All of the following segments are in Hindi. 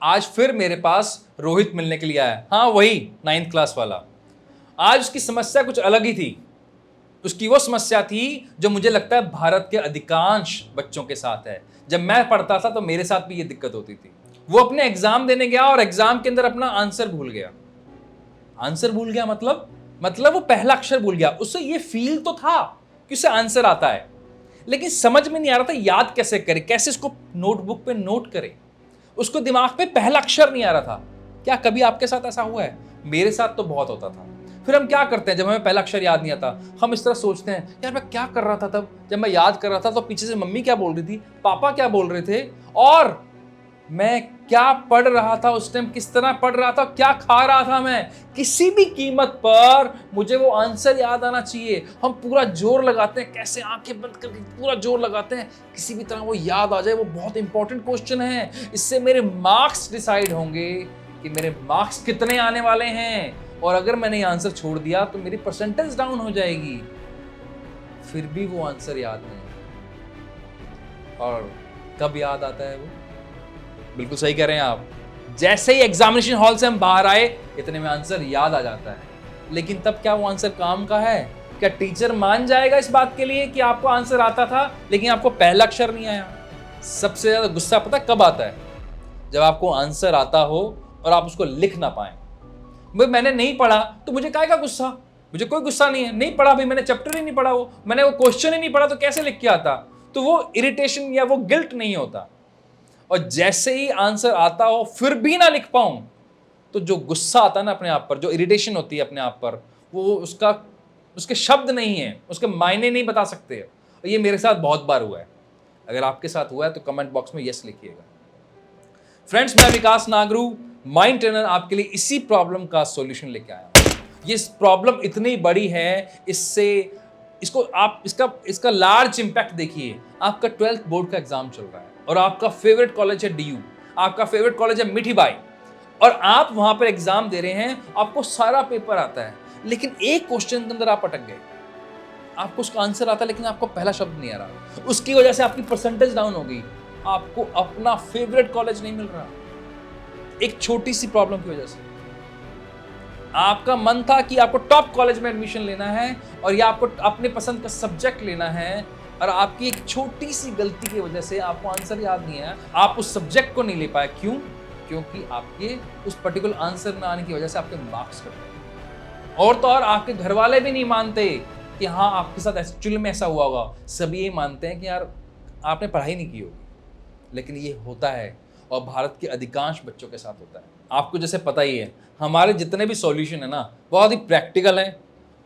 आज फिर मेरे पास रोहित मिलने के लिए आया, हाँ वही 9th क्लास वाला। आज उसकी समस्या कुछ अलग ही थी। उसकी वो समस्या थी जो मुझे लगता है भारत के अधिकांश बच्चों के साथ है। जब मैं पढ़ता था तो मेरे साथ भी ये दिक्कत होती थी। वो अपने एग्जाम देने गया और एग्जाम के अंदर अपना आंसर भूल गया। आंसर भूल गया मतलब वो पहला अक्षर भूल गया। उससे ये फील तो था कि उसे आंसर आता है, लेकिन समझ में नहीं आ रहा था याद कैसे करे, कैसे इसको नोटबुक पे नोट करे। उसको दिमाग पे पहला अक्षर नहीं आ रहा था। क्या कभी आपके साथ ऐसा हुआ है? मेरे साथ तो बहुत होता था। फिर हम क्या करते हैं जब हमें पहला अक्षर याद नहीं आता? हम इस तरह सोचते हैं, यार मैं क्या कर रहा था तब जब मैं याद कर रहा था, तो पीछे से मम्मी क्या बोल रही थी, पापा क्या बोल रहे थे, और मैं क्या पढ़ रहा था उस टाइम, किस तरह पढ़ रहा था, क्या खा रहा था मैं। किसी भी कीमत पर मुझे वो आंसर याद आना चाहिए। हम पूरा जोर लगाते हैं, कैसे आंखें बंद करके पूरा जोर लगाते हैं, किसी भी तरह वो याद आ जाए। वो बहुत इंपॉर्टेंट क्वेश्चन है, इससे मेरे मार्क्स डिसाइड होंगे कि मेरे मार्क्स कितने आने वाले हैं। और अगर मैंने ये आंसर छोड़ दिया तो मेरी परसेंटेज डाउन हो जाएगी। फिर भी वो आंसर याद नहीं। और कब याद आता है वो? बिल्कुल सही कह रहे हैं आप। जैसे ही एग्जामिनेशन हॉल से हम बाहर आए, इतने में आंसर याद आ जाता है। लेकिन तब क्या वो आंसर काम का है? क्या टीचर मान जाएगा इस बात के लिए कि आपको आंसर आता था लेकिन आपको पहला अक्षर नहीं आया? सबसे ज्यादा गुस्सा पता कब आता है? जब आपको आंसर आता हो और आप उसको लिख ना पाए। भाई मैंने नहीं पढ़ा तो मुझे काहे का गुस्सा? मुझे कोई गुस्सा नहीं है, नहीं पढ़ा भाई, मैंने चैप्टर ही नहीं पढ़ा, वो मैंने वो क्वेश्चन ही नहीं पढ़ा, तो कैसे लिख के आता? तो वो इरिटेशन या वो गिल्ट नहीं होता। और जैसे ही आंसर आता हो फिर भी ना लिख पाऊं, तो जो गुस्सा आता है ना अपने आप पर, जो इरिटेशन होती है अपने आप पर, वो उसके शब्द नहीं है, उसके मायने नहीं बता सकते। और ये मेरे साथ बहुत बार हुआ है। अगर आपके साथ हुआ है तो कमेंट बॉक्स में यस लिखिएगा। फ्रेंड्स, मैं विकास नागरू, माइंड ट्रेनर, आपके लिए इसी प्रॉब्लम का सॉल्यूशन लेके आया हूं। ये प्रॉब्लम इतनी बड़ी है, इसको आप इसका लार्ज इंपैक्ट देखिए। आपका 12th बोर्ड का एग्जाम चल रहा है और आपका फेवरेट कॉलेज है डीयू, आपका फेवरेट कॉलेज है मिठी बाई, और आप वहां पर एग्जाम दे रहे हैं। आपको सारा पेपर आता है, लेकिन एक क्वेश्चन के अंदर आप अटक गए। आपको उसका आंसर आता है लेकिन आपको पहला शब्द नहीं आ रहा। उसकी वजह से आपकी परसेंटेज डाउन हो गई, आपको अपना फेवरेट कॉलेज नहीं मिल रहा। एक छोटी सी प्रॉब्लम की वजह से। आपका मन था कि आपको टॉप कॉलेज में एडमिशन लेना है और या आपको अपने पसंद का सब्जेक्ट लेना है, और आपकी एक छोटी सी गलती की वजह से आपको आंसर याद नहीं आया, आप उस सब्जेक्ट को नहीं ले पाए। क्यों? क्योंकि आपके उस पर्टिकुलर आंसर ना आने की वजह से आपके मार्क्स कट गए। और तो और आपके घर वाले भी नहीं मानते कि हाँ आपके साथ एक्चुअली में ऐसा हुआ होगा। सभी ये मानते हैं कि यार आपने पढ़ाई नहीं की होगी, लेकिन ये होता है और भारत के अधिकांश बच्चों के साथ होता है। आपको जैसे पता ही है, हमारे जितने भी सॉल्यूशन है ना, बहुत ही प्रैक्टिकल हैं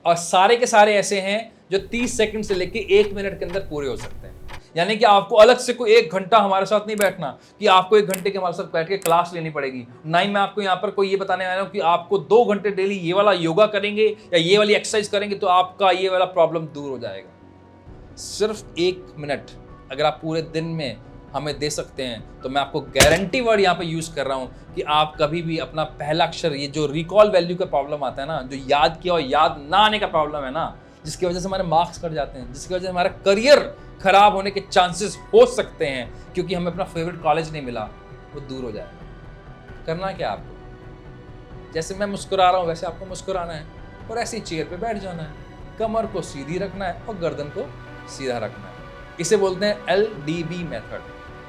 और सारे के सारे ऐसे हैं जो 30 सेकंड से लेके 1 मिनट के अंदर पूरे हो सकते हैं। यानी कि आपको अलग से कोई 1 घंटा हमारे साथ नहीं बैठना कि आपको 1 घंटे के हमारे साथ बैठ के क्लास लेनी पड़ेगी। ना ही मैं आपको यहाँ पर कोई ये बताने आया हूँ कि आपको 2 घंटे डेली ये वाला योगा करेंगे या ये वाली एक्सरसाइज करेंगे तो आपका ये वाला प्रॉब्लम दूर हो जाएगा। सिर्फ 1 मिनट अगर आप पूरे दिन में हमें दे सकते हैं तो मैं आपको गारंटी वर्ड यहाँ पे यूज कर रहा हूँ कि आप कभी भी अपना पहला अक्षर, ये जो रिकॉल वैल्यू का प्रॉब्लम आता है ना, जो याद किया और याद ना आने का प्रॉब्लम है ना, जिसकी वजह से हमारे मार्क्स कट जाते हैं, जिसकी वजह से हमारा करियर खराब होने के चांसेस हो सकते हैं क्योंकि हमें अपना फेवरेट कॉलेज नहीं मिला, वो दूर हो जाएगा। करना क्या आपको? जैसे मैं मुस्कुरा रहा हूँ वैसे आपको मुस्कुराना है और ऐसी चेयर पे बैठ जाना है। कमर को सीधी रखना है और गर्दन को सीधा रखना है। इसे बोलते हैं LDB method,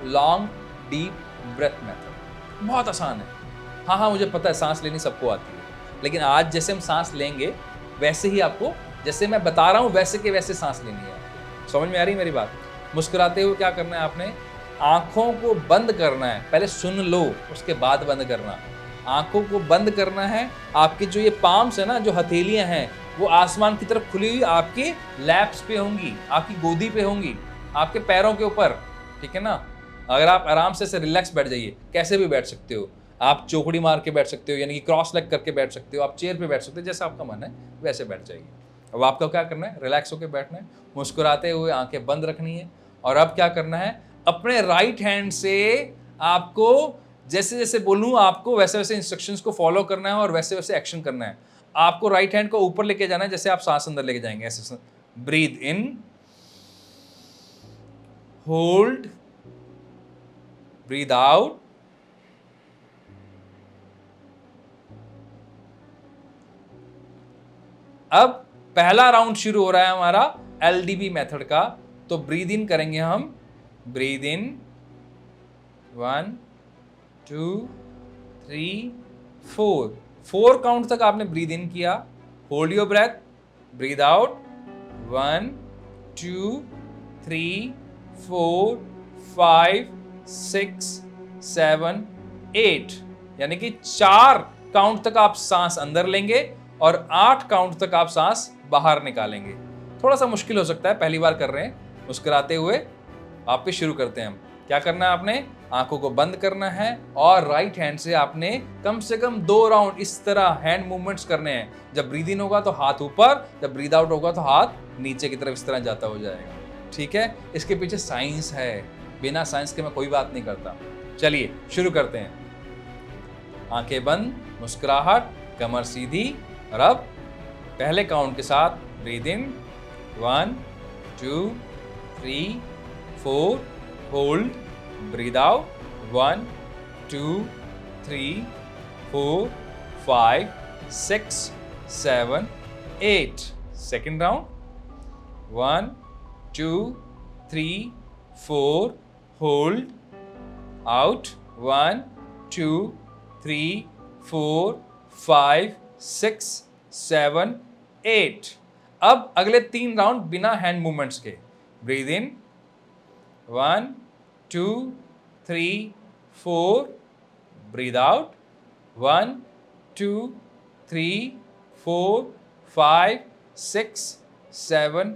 long deep breath method. बहुत आसान है। हाँ मुझे पता है सांस लेनी सबको आती है, लेकिन आज जैसे हम सांस लेंगे वैसे ही आपको, जैसे मैं बता रहा हूँ वैसे के वैसे सांस लेनी है। समझ में आ रही मेरी बात? मुस्कुराते हुए क्या करना है आपने? आंखों को बंद करना है, पहले सुन लो उसके बाद बंद करना। आंखों को बंद करना है। आपकी जो ये पाम्स है ना, जो हथेलियां हैं, वो आसमान की तरफ खुली हुई आपके लैप्स पे होंगी, आपकी गोदी पे होंगी, आपके पैरों के ऊपर। ठीक है ना? अगर आप आराम से रिलैक्स बैठ जाइए, कैसे भी बैठ सकते हो। आप चौकड़ी मार के बैठ सकते हो, यानी कि क्रॉस लेग करके बैठ सकते हो, आप चेयर पे बैठ सकते हो, जैसा आपका मन है वैसे बैठ जाइए। अब आपको क्या करना है? रिलैक्स होकर बैठना है, मुस्कुराते हुए आंखें बंद रखनी है। और अब क्या करना है? अपने राइट हैंड से आपको जैसे जैसे बोलूँ आपको वैसे वैसे इंस्ट्रक्शंस को फॉलो करना है और वैसे वैसे एक्शन करना है। आपको राइट हैंड को ऊपर लेके जाना है, जैसे आप सांस अंदर लेके जाएंगे ऐसे। ब्रीथ इन, होल्ड, ब्रीथ आउट, अब पहला राउंड शुरू हो रहा है हमारा LDB मेथड का। तो ब्रीद इन करेंगे हम, ब्रीद इन 1 2 3 4 काउंट तक आपने ब्रीद इन किया, hold your breath, breathe out 1 2 3 4 5 6 7 8, यानी कि 4 काउंट तक आप सांस अंदर लेंगे और 8 काउंट तक आप सांस बाहर निकालेंगे। थोड़ा सा मुश्किल हो सकता है, पहली बार कर रहे हैं, मुस्कुराते हुए वापस शुरू करते हैं हम। क्या करना है आपने, आंखों को बंद करना है और राइट हैंड से आपने कम से कम 2 राउंड इस तरह हैंड मूवमेंट्स करने हैं। जब ब्रीद इन होगा तो हाथ ऊपर, जब ब्रीद आउट होगा तो हाथ नीचे की तरफ इस तरह जाता हो जाएगा। ठीक है, इसके पीछे साइंस है, बिना साइंस के मैं कोई बात नहीं करता। चलिए शुरू करते हैं। आंखें बंद, मुस्कुराहट, कमर सीधी, और अब पहले काउंट के साथ breathe in 1 2 3 4, hold, breathe out 1 2 3 4 5 6 7 8। Second round 1 2 3 4, hold, out 1 2 3 4 5 6 7 8। अब अगले 3 राउंड बिना हैंड मूवमेंट्स के, breathe in 1 2 3 4, breathe out 1 2 3 4 5 6 7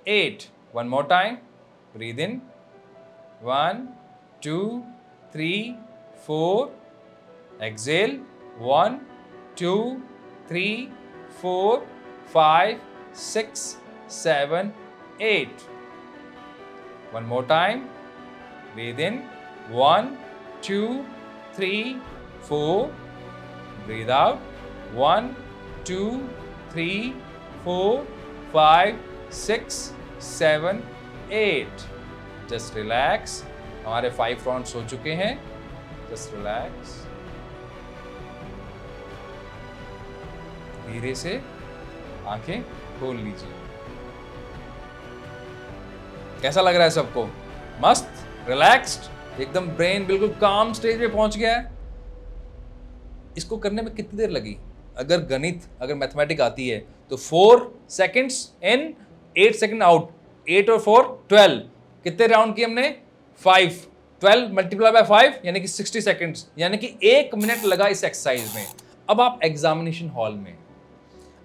8। One more time, breathe in 1 2 3 4, exhale 1 2 3 4 5 6 7 8। One more time, breathe in 1 2 3 4, breathe out 1 2 3 4 5 6 7 8। Just relax. हमारे 5 राउंड्स हो चुके हैं, जस्ट रिलैक्स। धीरे से आंखें खोल लीजिए। कैसा लग रहा है सबको? मस्त, रिलैक्स्ड, एकदम ब्रेन बिल्कुल काम स्टेज पे पहुंच गया है। इसको करने में कितनी देर लगी? अगर मैथमेटिक आती है तो 4 सेकंड्स इन, 8 सेकंड आउट, 8 और 4 12। कितने राउंड किए हमने? 5। 12 मल्टीप्लाई बाय 5 यानी कि 60 सेकंड्स, यानी कि 1 मिनट लगा इस एक्सरसाइज में। अब आप एग्जामिनेशन हॉल में,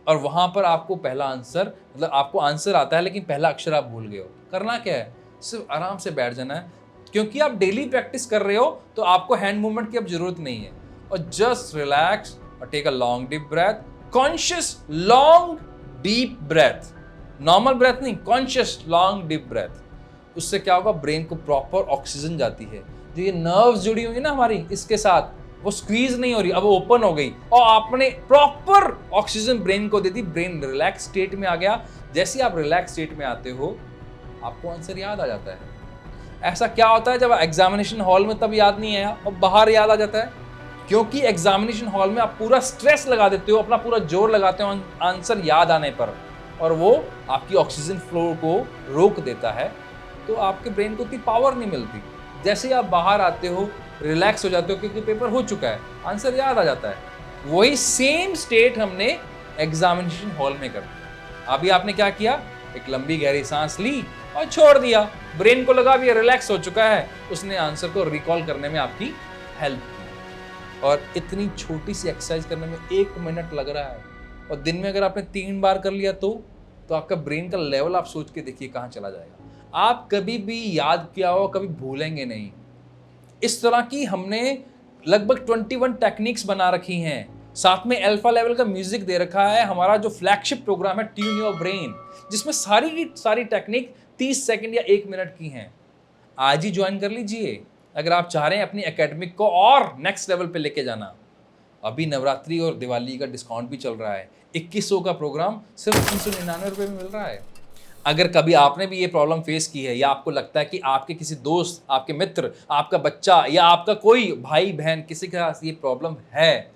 और वहां पर आपको पहला आंसर, मतलब आपको आंसर आता है लेकिन पहला अक्षर आप भूल गए हो। करना क्या है? सिर्फ आराम से बैठ जाना है, क्योंकि आप डेली प्रैक्टिस कर रहे हो तो आपको हैंड मूवमेंट की अब जरूरत नहीं है। और जस्ट रिलैक्स और take a long deep breath, conscious long deep breath, normal breath नहीं, कॉन्शियस लॉन्ग डीप ब्रेथ। उससे क्या होगा? ब्रेन को प्रॉपर ऑक्सीजन जाती है। जो ये नर्व्स जुड़ी हुई है ना हमारी इसके साथ, वो स्क्वीज नहीं हो रही, अब ओपन हो गई और आपने प्रॉपर ऑक्सीजन ब्रेन को दे दी। ब्रेन रिलैक्स स्टेट में आ गया। जैसे ही आप रिलैक्स स्टेट में आते हो आपको आंसर याद आ जाता है। ऐसा क्या होता है जब एग्जामिनेशन हॉल में तब याद नहीं आया और बाहर याद आ जाता है? क्योंकि एग्जामिनेशन हॉल में आप पूरा स्ट्रेस लगा देते हो, अपना पूरा जोर लगाते हो आंसर याद आने पर, और वो आपकी ऑक्सीजन फ्लो को रोक देता है, तो आपके ब्रेन को उतनी पावर नहीं मिलती। जैसे ही आप बाहर आते हो, रिलैक्स हो जाते हो क्योंकि पेपर हो चुका है, आंसर याद आ जाता है। वही सेम स्टेट हमने एग्जामिनेशन हॉल में कर। अभी आपने क्या किया? एक लंबी गहरी सांस ली और छोड़ दिया। ब्रेन को लगा भी रिलैक्स हो चुका है, उसने आंसर को रिकॉल करने में आपकी हेल्प की। और इतनी छोटी सी एक्सरसाइज करने में 1 मिनट लग रहा है, और दिन में अगर आपने 3 बार कर लिया तो आपका ब्रेन का लेवल आप सोच के देखिए कहाँ चला जाएगा। आप कभी भी याद किया हो कभी भूलेंगे नहीं। इस तरह की हमने लगभग 21 टेक्निक्स बना रखी हैं, साथ में अल्फा लेवल का म्यूजिक दे रखा है। हमारा जो फ्लैगशिप प्रोग्राम है ट्यून योर ब्रेन, जिसमें सारी की सारी टेक्निक 30 सेकंड या 1 मिनट की हैं। आज ही ज्वाइन कर लीजिए अगर आप चाह रहे हैं अपनी एकेडमिक को और नेक्स्ट लेवल पे लेके जाना। अभी नवरात्रि और दिवाली का डिस्काउंट भी चल रहा है। 2100 का प्रोग्राम सिर्फ 399 रुपये में मिल रहा है। अगर कभी आपने भी ये प्रॉब्लम फेस की है, या आपको लगता है कि आपके किसी दोस्त, आपके मित्र, आपका बच्चा या आपका कोई भाई बहन किसी के साथ ये प्रॉब्लम है,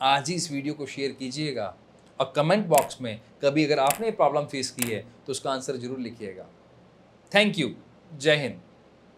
आज ही इस वीडियो को शेयर कीजिएगा और कमेंट बॉक्स में कभी अगर आपने प्रॉब्लम फेस की है तो उसका आंसर जरूर लिखिएगा। Thank you. जय हिंद।